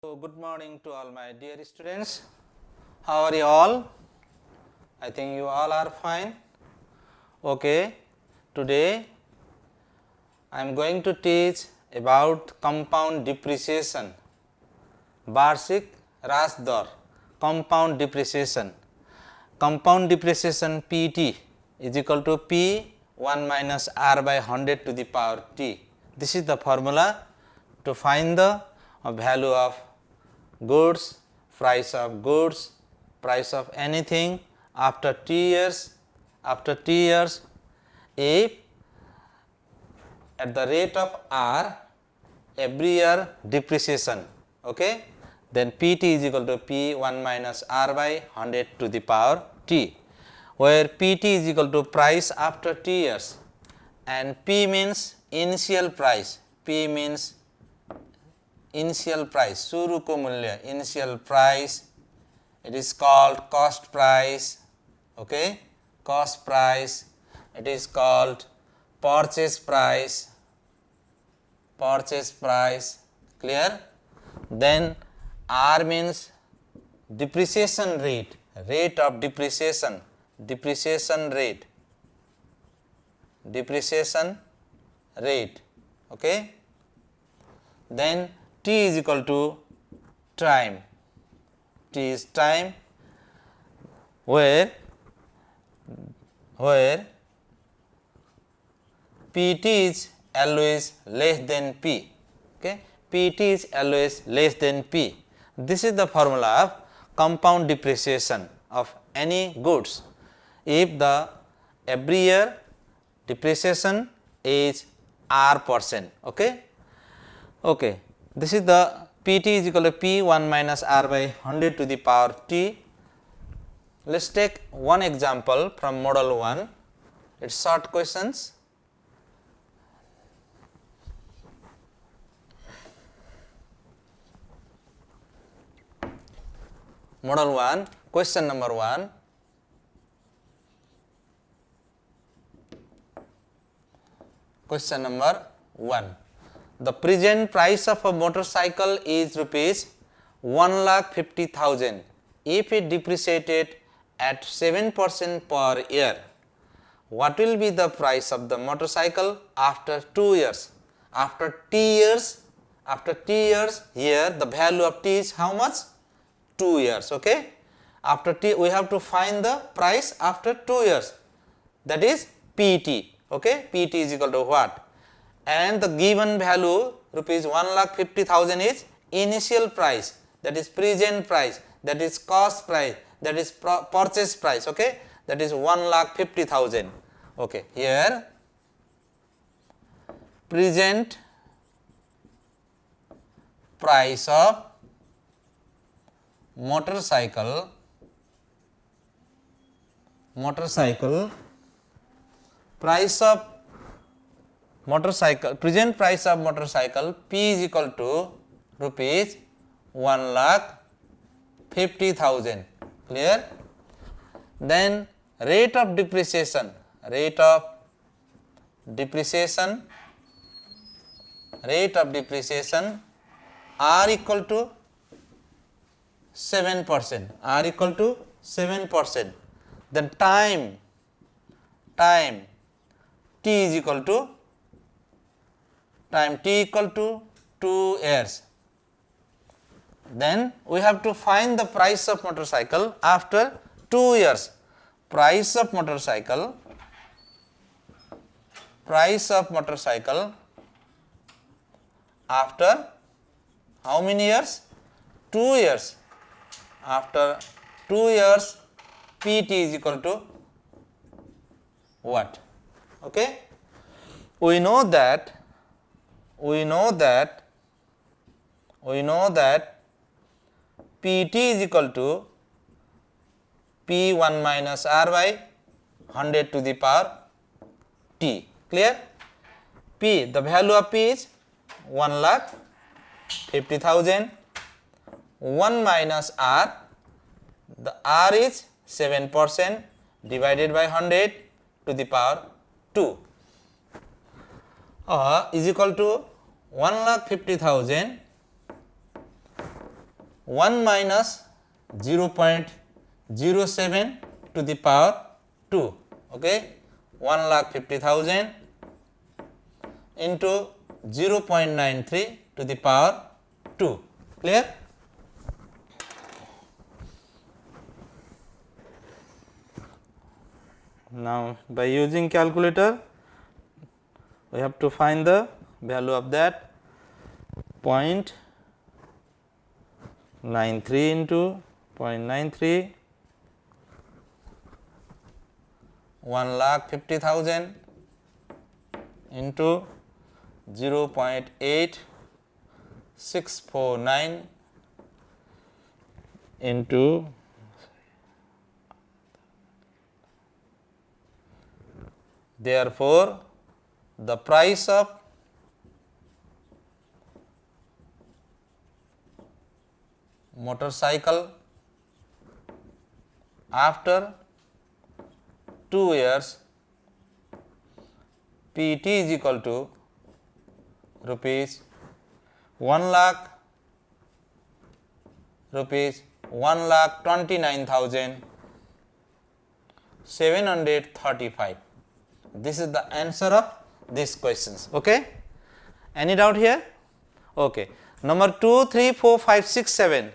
So, good morning to all my dear students. How are you all? I think you all are fine. Okay, today I am going to teach about compound depreciation. Varshik Ras Dar, compound depreciation. Compound depreciation PT is equal to P 1 minus R by 100 to the power T. This is the formula to find the value of goods, price of goods, price of anything after T years, if at the rate of R every year depreciation, okay, then PT is equal to P 1 minus R by 100 to the power T, where PT is equal to price after T years and P means initial price, P means initial price, shuru ko mulya, initial price, it is called cost price, okay, cost price, it is called purchase price, clear. Then R means depreciation rate, rate of depreciation, rate, okay. Then T is equal to time, T is time, where PT is always less than P, okay, PT is always less than P. This is the formula of compound depreciation of any goods. If the every year depreciation is R%, okay. This is the PT is equal to P 1 minus R by 100 to the power T. Let us take one example from model 1, it is short questions. Model 1, question number 1. Question number 1. The present price of a motorcycle is rupees 1,50,000 if it depreciated at 7% per year. What will be the price of the motorcycle after 2 years? After T years, here the value of T is how much? 2 years, okay. After T we have to find the price after 2 years, that is PT, okay. PT is equal to what? And the given value rupees 1,50,000 is initial price, that is present price, that is cost price, that is purchase price, okay, that is 1,50,000, okay. Here present price of motorcycle, price of motorcycle, present price of motorcycle P is equal to rupees 1,50,000, clear. Then rate of depreciation, R equal to 7%, then time T is equal to T equal to 2 years. Then we have to find the price of motorcycle after 2 years. Price of motorcycle after how many years? 2 years. After 2 years PT is equal to what? Okay. We know that PT is equal to P 1 minus R by 100 to the power T, clear. P, the value of P is 1,50,000, 1 minus R, the R is 7% divided by 100 to the power 2 is equal to 1,50,000 1 minus 0.07 to the power 2, okay, 1,50,000 into 0.93 to the power 2, clear? Now, by using calculator, we have to find the value of that. 0.93 into 0.93, 1,50,000 into 0.8649 into therefore, the price of motorcycle after 2 years PT is equal to rupees 1 lakh, rupees 1,29,735. This is the answer of these questions. Okay? Any doubt here? Okay. Number 2, 3, 4, 5, 6, 7.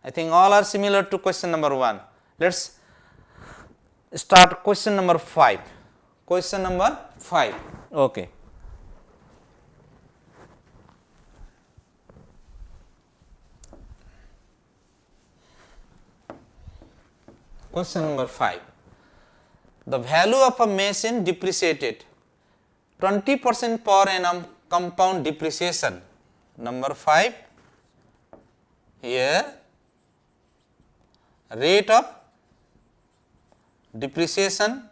I think all are similar to question number 1. Let's start question number 5. Question number 5. Okay. Question number 5. The value of a machine depreciated 20% per annum compound depreciation. Number 5, here rate of depreciation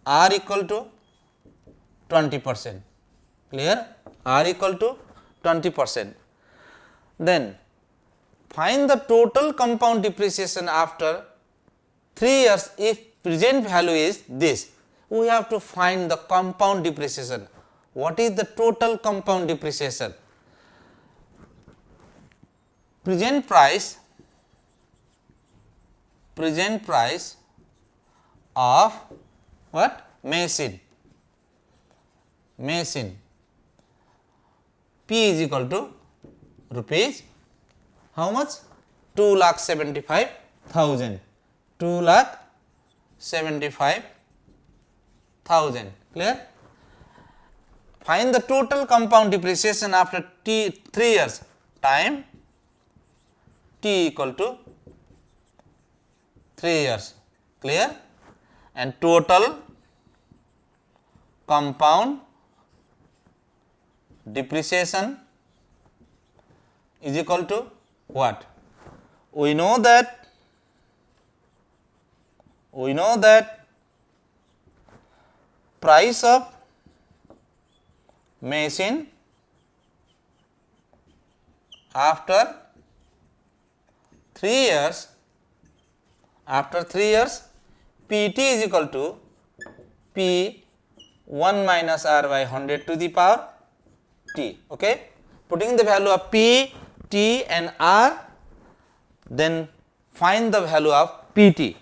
R equal to 20%, clear, R equal to 20%. Then find the total compound depreciation after 3 years. If present value is this, we have to find the compound depreciation. What is the total compound depreciation? Present price of what? Machine P is equal to rupees how much? 2,75,000. 2,75,000, clear? Find the total compound depreciation after 3 years. Time T equal to 3 years, clear? And total compound depreciation is equal to what? We know that price of machine after 3 years, PT is equal to P 1 minus R by 100 to the power T. Okay? Putting the value of P, T and R, then find the value of PT.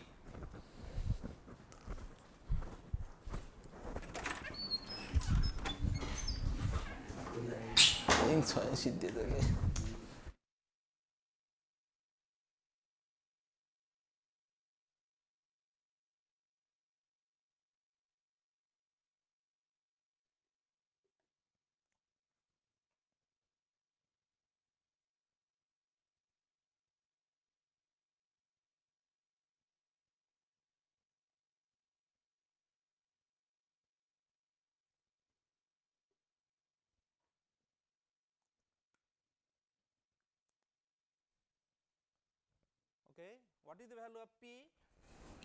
Okay, what is the value of P?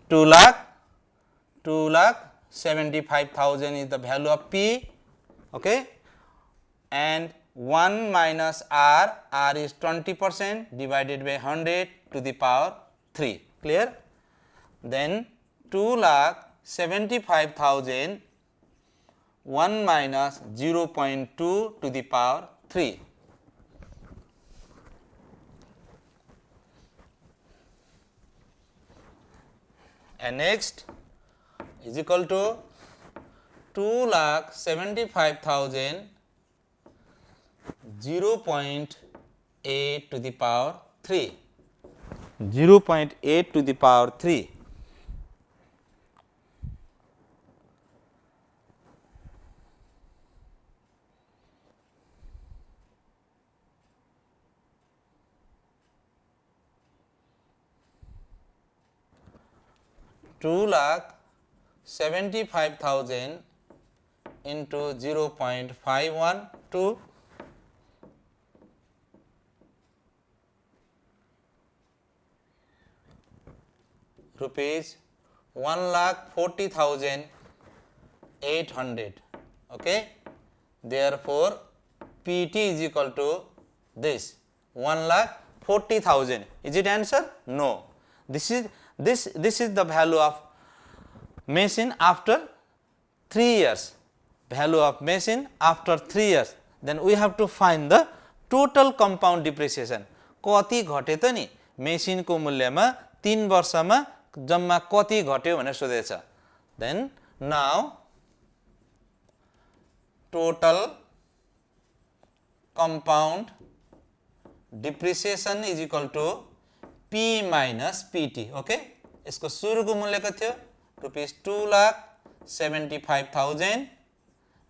2,75,000 is the value of P. Okay, and 1 minus R is 20% divided by 100 to the power 3, clear? Then 2,75,000 1 minus 0.2 to the power 3. NX is equal to 2,75,000 0.8 to the power 3. 0.8 to the power 3. Two lakh 75,000 into 0.512 rupees 1,40,800. Okay. Therefore, PT is equal to this 1,40,000. Is it answer? No. This is the value of machine after 3 years. Value of machine after 3 years. Then we have to find the total compound depreciation. कति घटे त नि machine को मूल्यमा 3 वर्षमा जम्मा कति घट्यो भनेर सोधेछ. Then now total compound depreciation is equal to P minus PT. Okay. इसको सुरुको मूल्य कति थियो? Rupees 2,75,000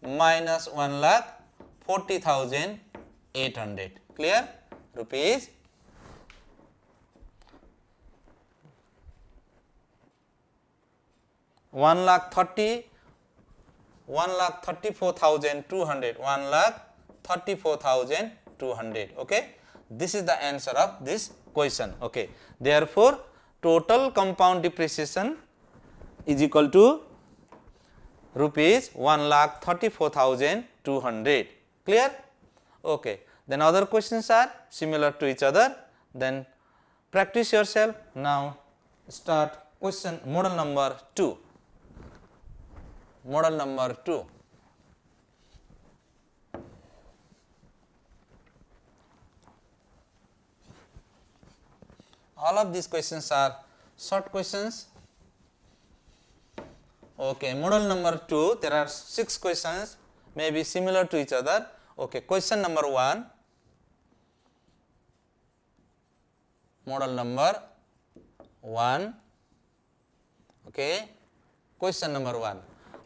minus 1,40,800. Clear? Rupees 1,34,200. 1,34,200. Okay. This is the answer of this question. Okay. Therefore, total compound depreciation is equal to rupees 1,34,200. Clear? Okay. Then other questions are similar to each other. Then practice yourself. Now start question model number 2. Model number 2. All of these questions are short questions. Okay, model number 2, there are 6 questions, may be similar to each other. Okay, question number 1, model number 1. Okay, question number 1.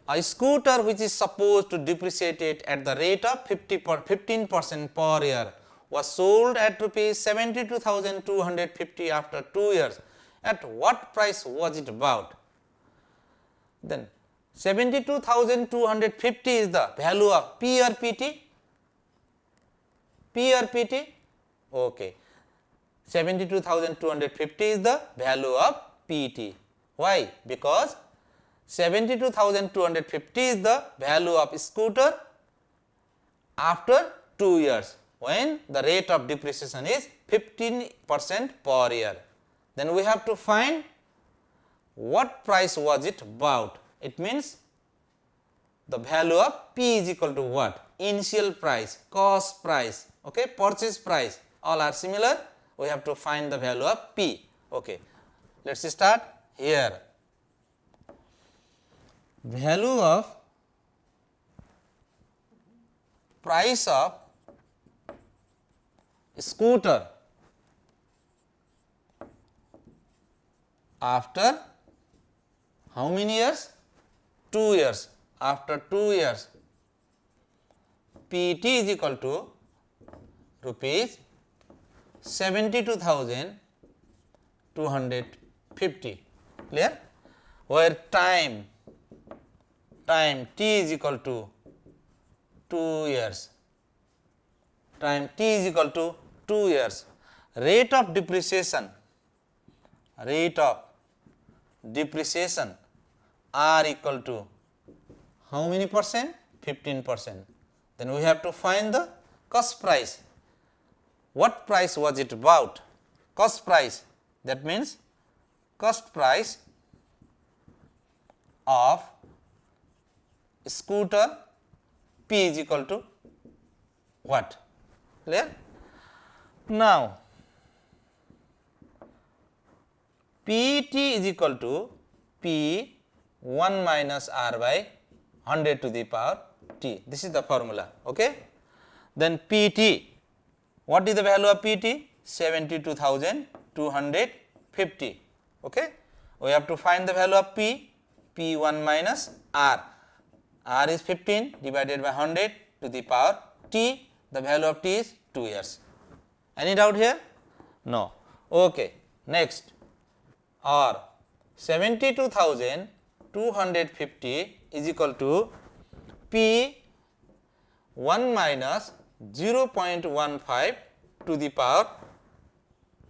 A scooter which is supposed to depreciate it at the rate of 15% per year was sold at rupees 72,250 after 2 years. At what price was it bought? Then 72,250 is the value of P or PT? P or PT? Okay. 72,250 is the value of PT. Why? Because 72,250 is the value of scooter after 2 years when the rate of depreciation is 15% per year. Then we have to find what price was it bought. It means the value of P is equal to what? Initial price, cost price, okay, purchase price, all are similar. We have to find the value of P. Okay, let us start here. Value of price of scooter after how many years? 2 years. After 2 years, PT is equal to rupees 72,250. Clear? Where time T is equal to 2 years. Time T is equal to 2 years. Rate of depreciation R equal to how many percent? 15%. Then we have to find the cost price. What price was it bought? Cost price, that means cost price of scooter P is equal to what? Clear? Now PT is equal to P 1 minus R by 100 to the power T. This is the formula. Okay. Then PT, what is the value of PT? 72,250. Okay. We have to find the value of P, P1 minus R. R is 15 divided by 100 to the power T. The value of T is 2 years. Any doubt here? No. Okay. Next, or 72,250 is equal to P 1 minus 0.15 to the power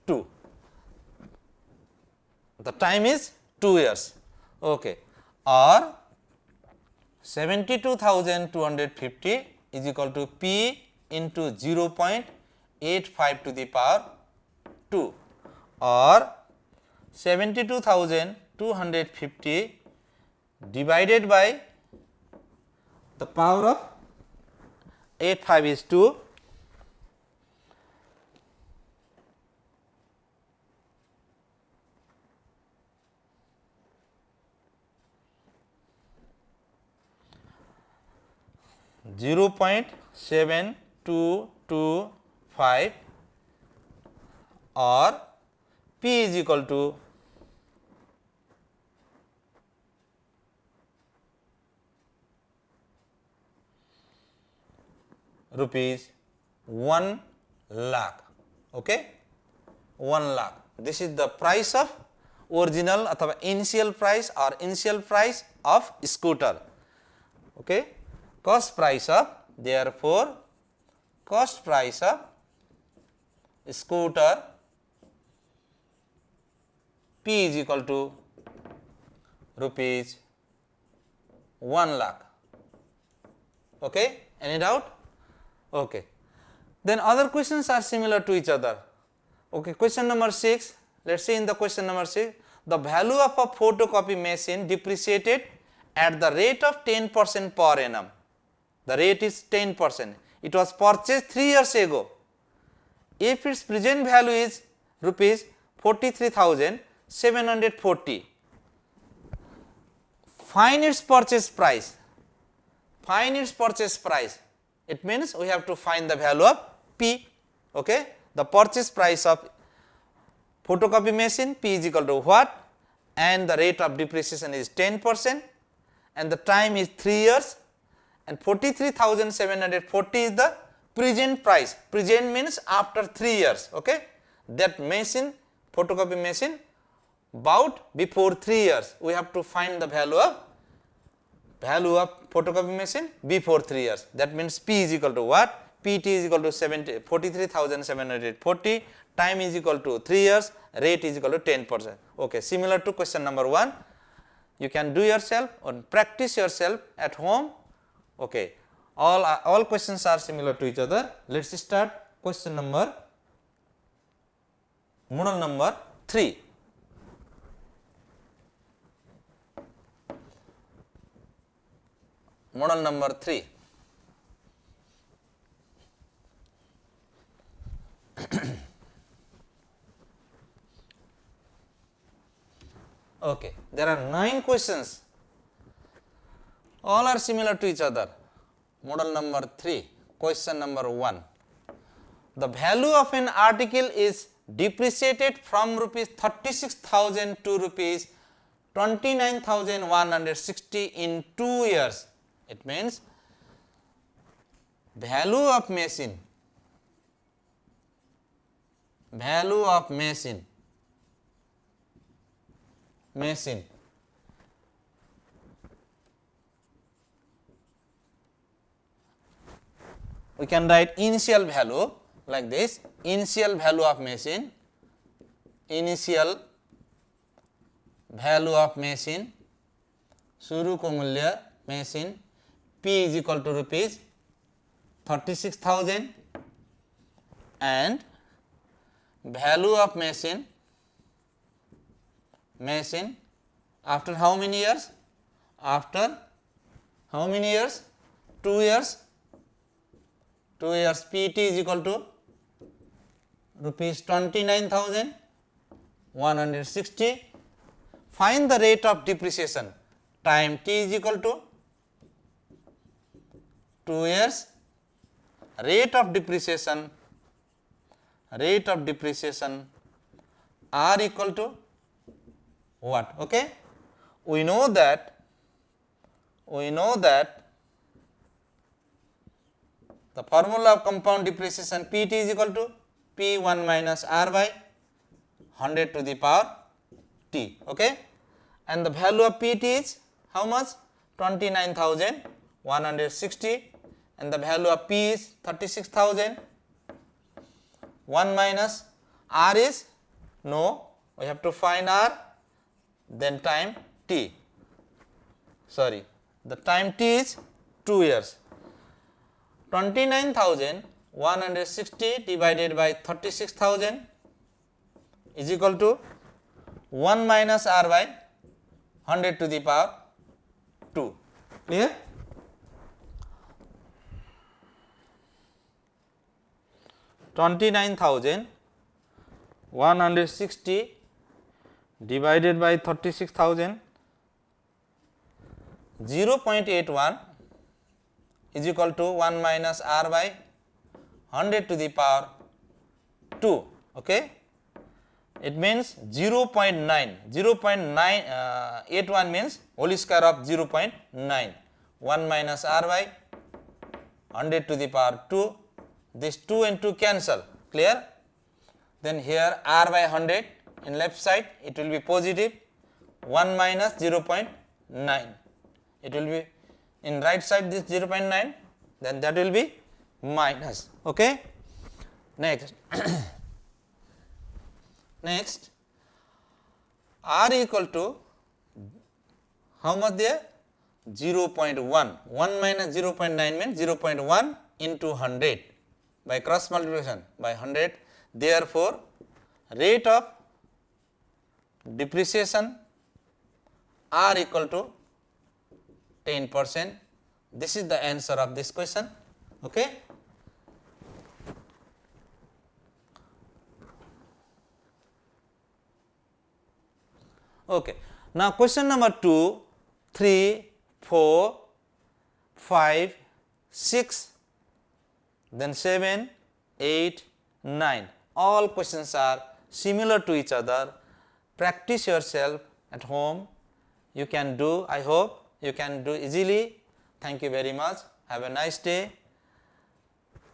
2. The time is 2 years. Okay. Or 72,250 is equal to P into 0.85 to the power 2, or 72,250 divided by the power of 85 is 2. Zero 0.7225 or P is equal to rupees 1 lakh. Okay, 1 lakh. This is the price of original or initial price or initial price of scooter. Okay, cost price of, therefore cost price of scooter P is equal to rupees 1 lakh. Okay, any doubt? Okay. Then other questions are similar to each other. Okay, question number 6. Let's see in the question number 6. The value of a photocopy machine depreciated at the rate of 10% per annum. The rate is 10%. It was purchased 3 years ago. If its present value is rupees 43,740, find its purchase price. Find its purchase price. It means we have to find the value of P. Okay, the purchase price of photocopy machine P is equal to what, and the rate of depreciation is 10% and the time is 3 years, and 43,740 is the present price. Present means after 3 years. Okay, that machine, photocopy machine, bought before 3 years. We have to find the value of photocopy machine before 3 years. That means P is equal to what? PT is equal to 43,740, time is equal to 3 years, rate is equal to 10%. Okay, similar to question number 1. You can do yourself or practice yourself at home. Okay, all questions are similar to each other. Let's start question number, model number 3. Model number 3. Okay, there are 9 questions. All are similar to each other. Model number 3, question number 1. The value of an article is depreciated from rupees 36,000 to rupees 29,160 in 2 years. It means value of machine, we can write initial value like this, initial value of machine, शुरू को मूल्य machine P is equal to rupees 36,000 and value of machine after how many years? After how many years? 2 years. 2 years PT is equal to rupees 29,160. find the rate of depreciation. Time t is equal to 2 years, rate of depreciation r equal to what? Okay, we know that the formula of compound depreciation Pt is equal to P1 minus R by 100 to the power t. Okay, and the value of Pt is how much? 29,160, and the value of P is 36,000. 1 minus R is no, we have to find R, then time t. Sorry, the time t is 2 years. 29,160 divided by 36,000 is equal to 1 minus R by 100 to the power 2. Clear? $29,160 divided by 36,000, 0.81 is equal to 1 minus R by 100 to the power 2. Okay, it means 0.81 means whole square of 0.9. 1 minus R by 100 to the power 2. This 2 and 2 cancel. Clear? Then here R by 100 in left side it will be positive. 1 minus 0.9. It will be in right side this 0.9, then that will be minus. Okay. Next, next R equal to how much there? 0.1. 1 minus 0.9 means 0.1 into 100 by cross multiplication by 100. Therefore, rate of depreciation R equal to 10%. This is the answer of this question. Okay. Okay. Now question number 2, 3, 4, 5, 6, then 7, 8, 9. All questions are similar to each other. Practice yourself at home. You can do, I hope you can do easily. Thank you very much. Have a nice day.